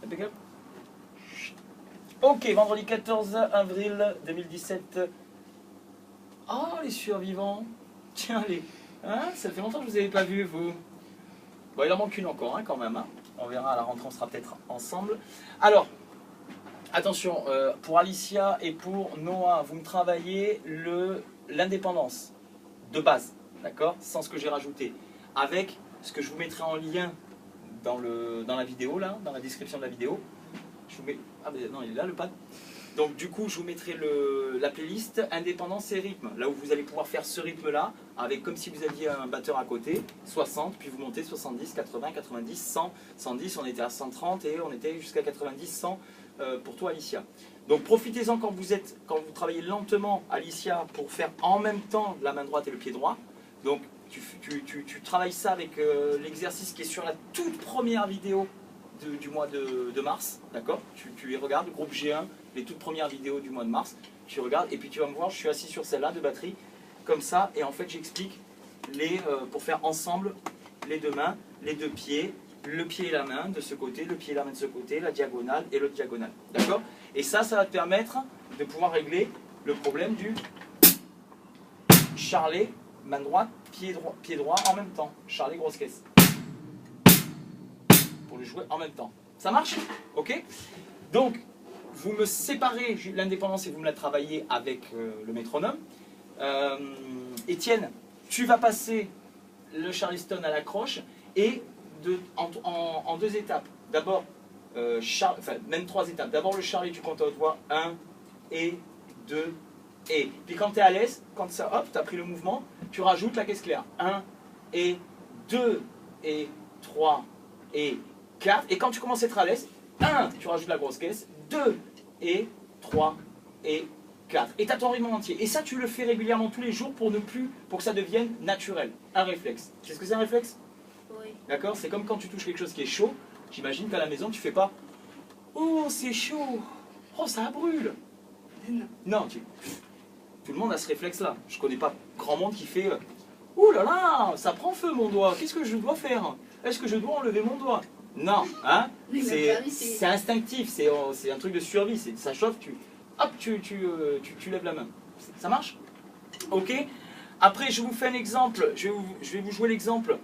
Impeccable. Ok, vendredi 14 avril 2017. Oh, les survivants. Tiens, les... Hein, ça fait longtemps que je vous avais pas vu, vous. Bon, il en manque une encore, hein, quand même. Hein. On verra à la rentrée, on sera peut-être ensemble. Alors, attention, pour Alicia et pour Noah, vous me travaillez l'indépendance de base, d'accord, sans ce que j'ai rajouté, avec ce que je vous mettrai en lien dans la vidéo, là, dans la description de la vidéo. Je vous mets... Ah ben non, il est là le pad. Donc du coup, je vous mettrai la playlist indépendance et rythme, là où vous allez pouvoir faire ce rythme-là, avec comme si vous aviez un batteur à côté, 60, puis vous montez 70, 80, 90, 100, 110, on était à 130 et on était jusqu'à 90, 100 pour toi Alicia. Donc profitez-en quand vous travaillez lentement Alicia pour faire en même temps la main droite et le pied droit. Donc tu travailles ça avec l'exercice qui est sur la toute première vidéo du mois de mars, d'accord, tu les regardes, groupe G1, les toutes premières vidéos du mois de mars, tu regardes et puis tu vas me voir, je suis assis sur celle-là de batterie, comme ça, et en fait j'explique pour faire ensemble les deux mains, les deux pieds, le pied et la main de ce côté, le pied et la main de ce côté, la diagonale et l'autre diagonale, d'accord. Et ça va te permettre de pouvoir régler le problème du charlet, main droite, pied droit en même temps, charlet grosse caisse. Pour le jouer en même temps. Ça marche? Ok? Donc, vous me séparez l'indépendance et vous me la travaillez avec le métronome. Étienne, tu vas passer le Charleston à la croche et en deux étapes. D'abord, même trois étapes. D'abord le Charlie, tu comptes à haute voix. 1 et 2 et. Puis quand tu es à l'aise, quand ça, hop, tu as pris le mouvement, tu rajoutes la caisse claire. 1 et 2 et 3 et 4, et quand tu commences à être à l'aise, 1, tu rajoutes la grosse caisse, 2 et 3 et 4. Et tu as ton rythme entier. Et ça, tu le fais régulièrement tous les jours pour que ça devienne naturel. Un réflexe. Tu sais ce que c'est un réflexe? Oui. D'accord? C'est comme quand tu touches quelque chose qui est chaud. J'imagine qu'à la maison, tu fais pas oh, c'est chaud. Oh, ça brûle. Non, tout le monde a ce réflexe-là. Je connais pas grand monde qui fait oh là là, ça prend feu mon doigt. Qu'est-ce que je dois faire? Est-ce que je dois enlever mon doigt? Non, hein, c'est instinctif, c'est un truc de survie, ça chauffe, hop, tu lèves la main. Ça marche? Ok. Après, je vous fais un exemple, je vais vous jouer l'exemple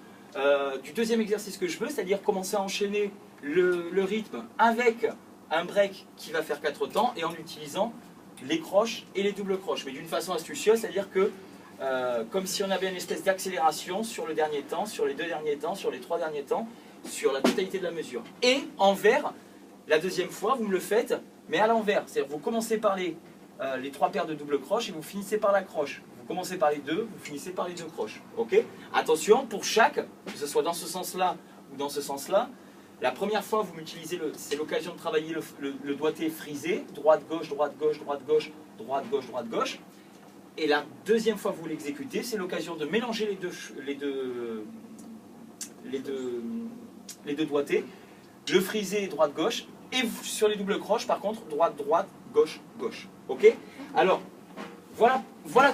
du deuxième exercice que je veux, c'est-à-dire commencer à enchaîner le rythme avec un break qui va faire 4 temps et en utilisant les croches et les doubles croches, mais d'une façon astucieuse, c'est-à-dire que comme si on avait une espèce d'accélération sur le dernier temps, sur les 2 derniers temps, sur les 3 derniers temps, sur la totalité de la mesure. Et envers, la deuxième fois, vous me le faites, mais à l'envers. C'est-à-dire vous commencez par les 3 paires de double croches et vous finissez par la croche. Vous commencez par les 2, vous finissez par les 2 croches. Ok? Attention, pour chaque, que ce soit dans ce sens-là ou dans ce sens-là, la première fois, vous m'utilisez, c'est l'occasion de travailler le doigté frisé, droite-gauche, droite-gauche, droite-gauche, droite-gauche, droite-gauche. Et la deuxième fois que vous l'exécutez, c'est l'occasion de mélanger les deux doigtés, le frisé droite-gauche, et sur les doubles croches, par contre, droite-droite, gauche-gauche. Ok? Alors, voilà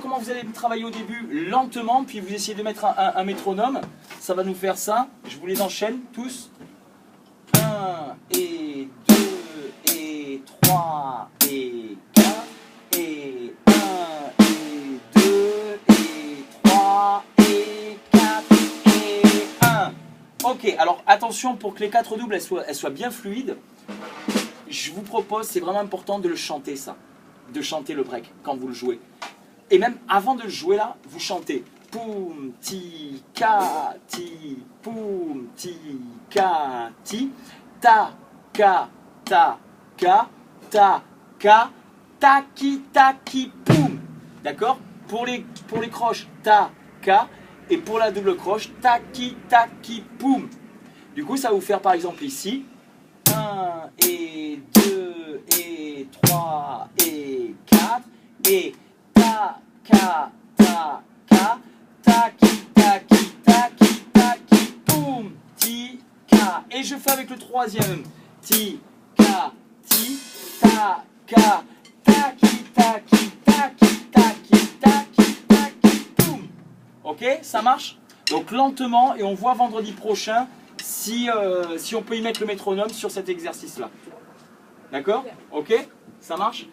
comment vous allez travailler au début, lentement, puis vous essayez de mettre un métronome. Ça va nous faire ça. Je vous les enchaîne tous. 1 et 2 et 3 et 4 et 1 et 2 et 3 et 4 et 1. Ok, alors attention pour que les 4 doubles elles soient bien fluides. Je vous propose, c'est vraiment important de le chanter ça, de chanter le break quand vous le jouez. Et même avant de le jouer là, vous chantez poum ti ka ti poum ti ka ti ta ka ta ka ta ka taki taki poum. D'accord? Pour les croches ta ka et pour la double croche taki taki poum. Du coup, ça va vous faire par exemple ici 1 et 2 et 3 et 4 et ta ka ta ka taki taki taki taki poum ti ka. Et je fais avec le troisième ti ka ti ta ka taki taki taki taki taki taki poum. Ok, ça marche? Donc lentement, et on voit vendredi prochain si on peut y mettre le métronome sur cet exercice-là. D'accord? Ok? Ça marche?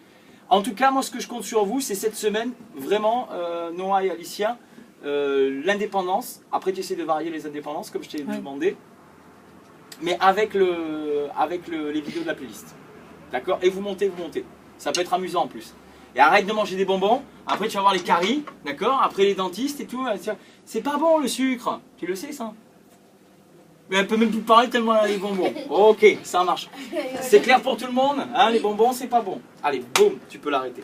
En tout cas, moi, ce que je compte sur vous, c'est cette semaine, vraiment, Noah et Alicia, l'indépendance. Après, tu essaies de varier les indépendances, comme je t'ai demandé. Mais avec les vidéos de la playlist. D'accord? Et vous montez. Ça peut être amusant en plus. Et arrête de manger des bonbons. Après, tu vas voir les caries. D'accord? Après, les dentistes et tout. C'est pas bon le sucre. Tu le sais, ça? Mais elle peut même plus parler tellement elle a les bonbons. Ok, ça marche. C'est clair pour tout le monde, hein? Les bonbons, c'est pas bon. Allez, boum, tu peux l'arrêter.